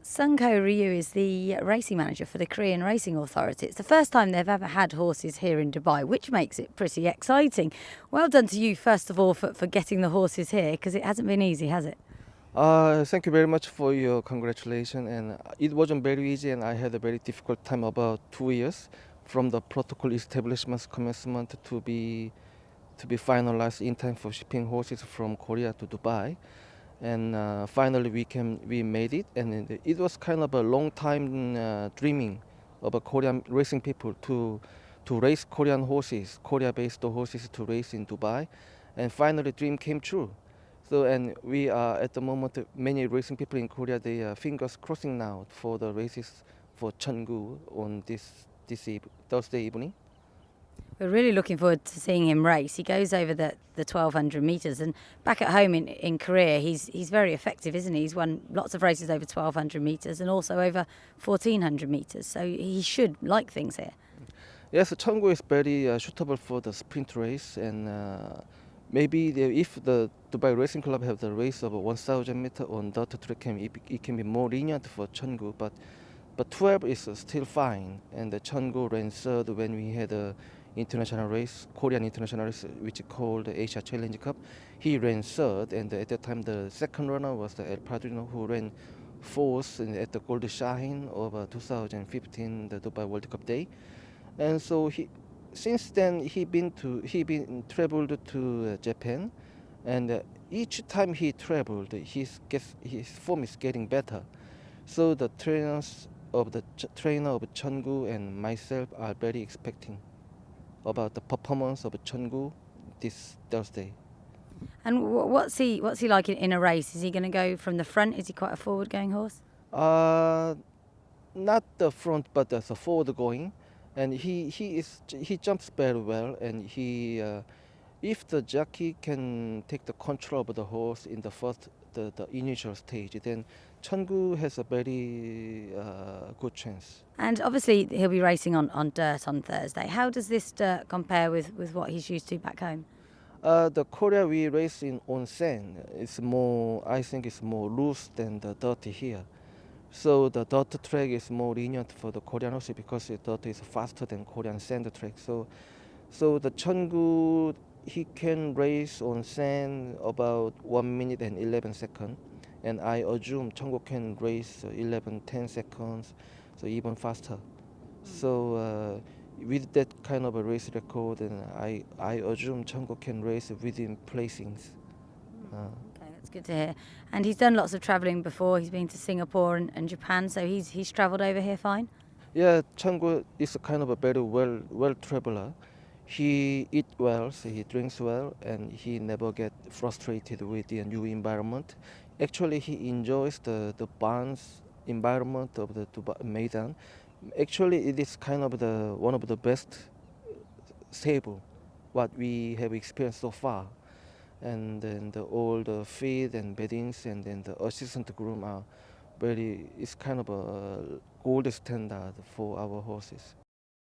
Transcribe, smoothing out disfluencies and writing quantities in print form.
Seungho Ryu is the racing manager for the Korean Racing Authority. It's the first time they've ever had horses here in Dubai, which makes it pretty exciting. Well done to you, first of all, for getting the horses here, because it hasn't been easy, has it? Thank you very much for your congratulations. And it wasn't very easy, and I had a very difficult time about 2 years from the protocol establishment's commencement to be finalized in time for shipping horses from Korea to Dubai. And finally we made it, and it was kind of a long time dreaming of a Korean racing people to race Korean horses, Korea-based horses to race in Dubai, and finally dream came true. So, and we are at the moment, many racing people in Korea, they are fingers crossing now for the races for Cheongguk on this Thursday evening. We're really looking forward to seeing him race. He goes over the 1,200 metres, and back at home in Korea, he's very effective, isn't he? He's won lots of races over 1,200 metres and also over 1,400 metres, so he should like things here. Yes, Cheongguk is very suitable for the sprint race, and maybe if the Dubai Racing Club have the race of 1,000 meter on dirt track, it can be more lenient for Cheongguk, but 12 is still fine, and the Cheongguk ran third when we had a international race, Korean international race, which is called the Asia Challenge Cup. He ran third, and at that time the second runner was the El Padrino, who ran fourth at the Gold Shaheen of 2015, the Dubai World Cup day. And so since then he been traveled to Japan, and each time he traveled, his form is getting better. So the trainer of Cheongguk and myself are very expecting about the performance of Cheongguk this Thursday. And what's he like in a race? Is he going to go from the front? Is he quite a forward-going horse? Not the front, but as a forward going, and he jumps very well, and if the jockey can take the control of the horse in the initial stage, then Cheongguk has a very good chance. And obviously he'll be racing on dirt on Thursday. How does this dirt compare with what he's used to back home? The Korea we race on sand. I think it's more loose than the dirt here. So the dirt track is more lenient for the Korean horse because the dirt is faster than Korean sand track. So the Cheongguk, he can race on sand about 1 minute and 11 seconds, and I assume Cheongguk can race 10 seconds, so even faster. So with that kind of a race record, and I assume Cheongguk can race within placings. Okay, that's good to hear. And he's done lots of travelling before. He's been to Singapore and Japan, so he's travelled over here fine. Yeah, Cheongguk is a kind of a very well traveler. He eats well, so he drinks well, and he never get frustrated with the new environment. Actually, he enjoys the barns environment of the Dubai Maidan. Actually, it is kind of one of the best stable what we have experienced so far. And then all the feed and beddings, and then the assistant groom are it's kind of a gold standard for our horses.